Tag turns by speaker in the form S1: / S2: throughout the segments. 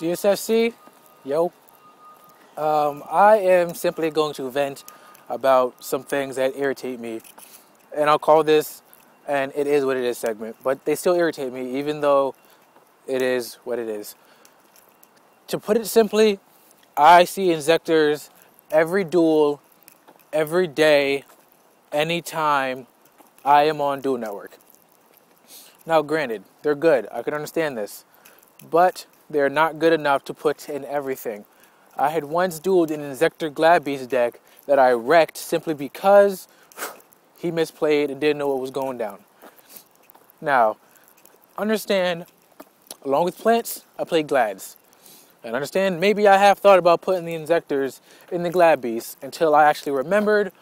S1: DSFC, yo. I am simply going to vent about some things that irritate me. And I'll call this an It Is What It Is segment. But they still irritate me, even though it is what it is. To put it simply, I see Inzekters every duel, every day, anytime I am on Duel Network. Now, granted, they're good. I can understand this. But they're not good enough to put in everything. I had once dueled an Inzekter Gladbeast deck that I wrecked simply because he misplayed and didn't know what was going down. Now, understand, along with plants, I play Glads. And understand, maybe I have thought about putting the Inzekters in the Gladbeast until I actually remembered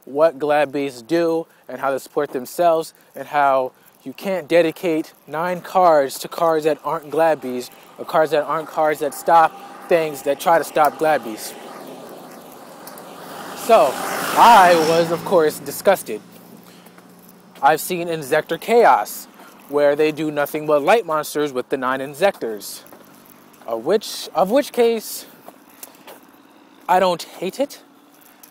S1: what Gladbeasts do and how they support themselves and how you can't dedicate 9 cards to cards that aren't Gladbeasts or cards that aren't cards that stop things that try to stop Gladbeasts. So, I was, of course, disgusted. I've seen Inzekter Chaos, where they do nothing but light monsters with the 9 Inzekters. Of which case, I don't hate it,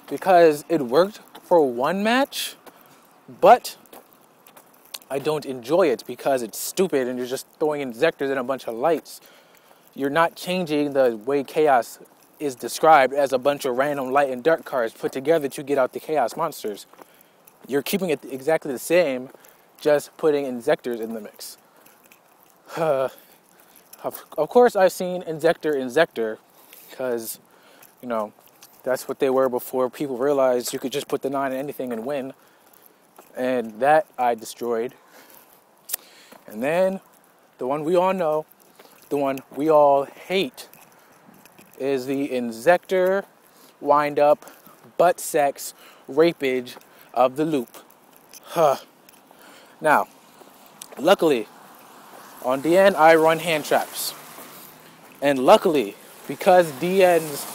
S1: because it worked for one match, but I don't enjoy it because it's stupid and you're just throwing Inzekters and a bunch of lights. You're not changing the way Chaos is described as a bunch of random light and dark cards put together to get out the Chaos monsters. You're keeping it exactly the same, just putting Inzekters in the mix. Of course, I've seen Inzekter, because, that's what they were before people realized you could just put the 9 in anything and win. And that I destroyed. And then, the one we all know, the one we all hate, is the Inzekter wind-up, butt sex, rapage of the loop. Now, luckily, on DN I run hand traps. And luckily, because DN's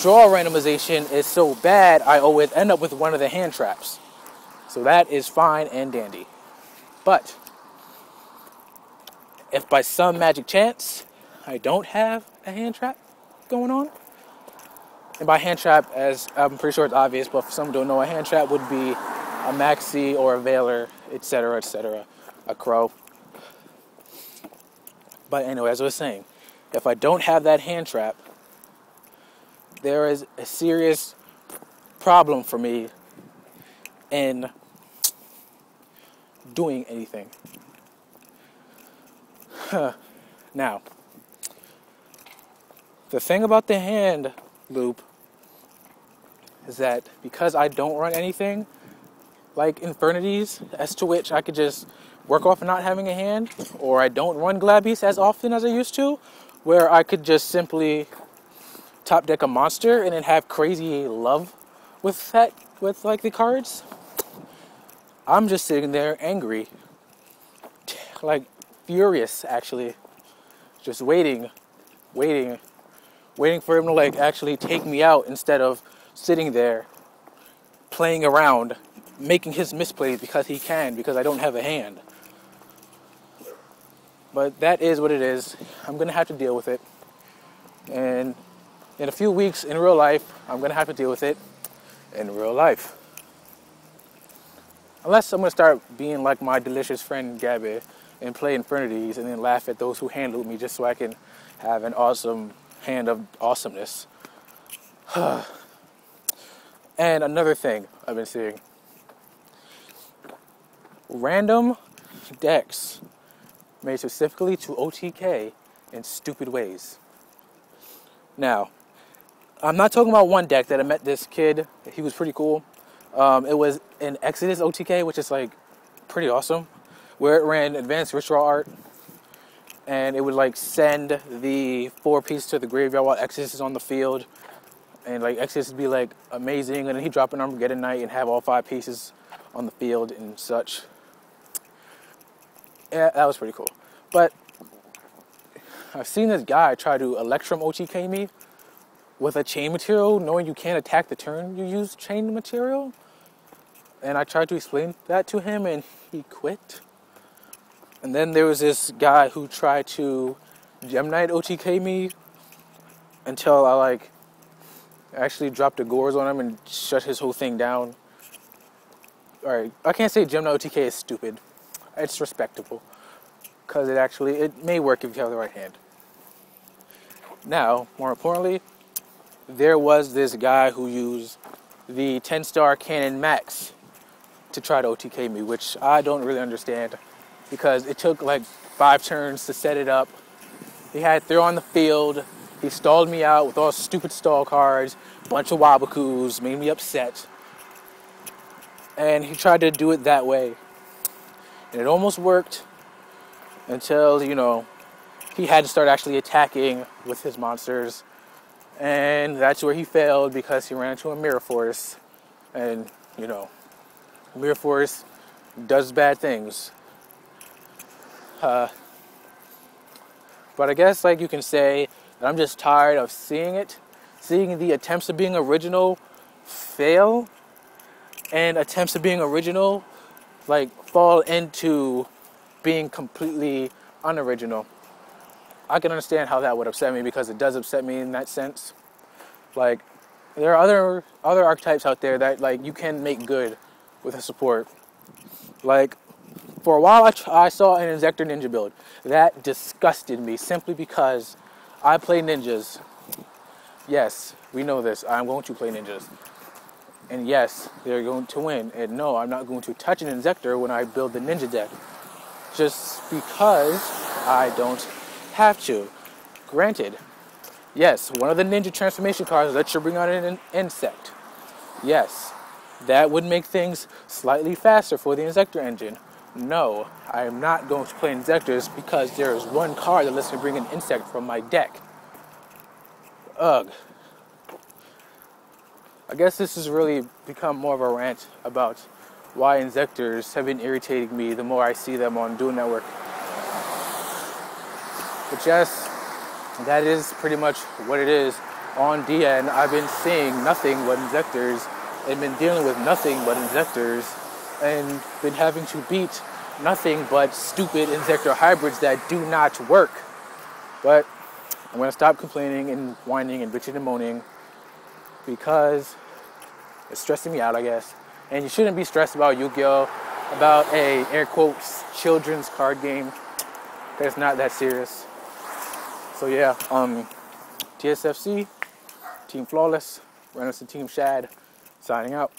S1: draw randomization is so bad, I always end up with one of the hand traps. So that is fine and dandy. But if by some magic chance I don't have a hand trap going on, and by hand trap, as I'm pretty sure it's obvious, but for some who don't know, a hand trap would be a maxi or a veiler, etc., a crow. But anyway, as I was saying, if I don't have that hand trap, there is a serious problem for me in doing anything. Now, the thing about the hand loop is that because I don't run anything like Infernities, as to which I could just work off not having a hand, or I don't run Gladbeasts as often as I used to, where I could just simply top deck a monster and then have crazy love with the cards. I'm just sitting there angry, like furious actually, just waiting for him to actually take me out instead of sitting there playing around, making his misplays because I don't have a hand. But that is what it is. I'm going to have to deal with it. And in a few weeks in real life, I'm going to have to deal with it in real life. Unless I'm going to start being like my delicious friend Gabby and play Infernities and then laugh at those who hand loop me just so I can have an awesome hand of awesomeness. And another thing I've been seeing. Random decks made specifically to OTK in stupid ways. Now, I'm not talking about one deck that I met this kid. He was pretty cool. It was an Exodus OTK, which is pretty awesome, where it ran advanced ritual art, and it would send the 4 pieces to the graveyard while Exodus is on the field, and Exodus would be amazing, and then he'd drop an Armageddon Knight and have all 5 pieces on the field and such. Yeah, that was pretty cool. But I've seen this guy try to Electrum OTK me with a chain material, knowing you can't attack the turn you use chain material. And I tried to explain that to him, and he quit. And then there was this guy who tried to Gemini OTK me until I like actually dropped the gores on him and shut his whole thing down. Alright, I can't say Gemini OTK is stupid. It's respectable. Because it may work if you have the right hand. Now, more importantly, there was this guy who used the 10-star Canon Max to try to OTK me, which I don't really understand because it took like 5 turns to set it up. He had throw on the field. He stalled me out with all stupid stall cards, bunch of wabacoos, made me upset. And he tried to do it that way. And it almost worked until, he had to start actually attacking with his monsters. And that's where he failed because he ran into a Mirror Force. And, Mirror Force does bad things. But I guess, you can say that I'm just tired of seeing the attempts of being original fail, and attempts of being original, fall into being completely unoriginal. I can understand how that would upset me because it does upset me in that sense. There are other archetypes out there that, you can make good with a support. For a while, I saw an Inzektor ninja build. That disgusted me simply because I play ninjas. Yes, we know this. I'm going to play ninjas. And yes, they're going to win. And no, I'm not going to touch an Inzektor when I build the ninja deck. Just because I don't have to. Granted, yes, one of the ninja transformation cards lets you bring out an insect. Yes, that would make things slightly faster for the Inzektor engine. No, I am not going to play Inzekters because there is one card that lets me bring an insect from my deck. Ugh. I guess this has really become more of a rant about why Inzekters have been irritating me the more I see them on Duel Network. But yes, that is pretty much what it is. On DN, I've been seeing nothing but Inzekters and been dealing with nothing but Inzekters and been having to beat nothing but stupid Inzektor hybrids that do not work. But I'm going to stop complaining and whining and bitching and moaning because it's stressing me out, I guess. And you shouldn't be stressed about Yu-Gi-Oh! About a, air quotes, children's card game. It's not that serious. So yeah, DSFC, Team Flawless, Reynolds and Team Shad, signing out.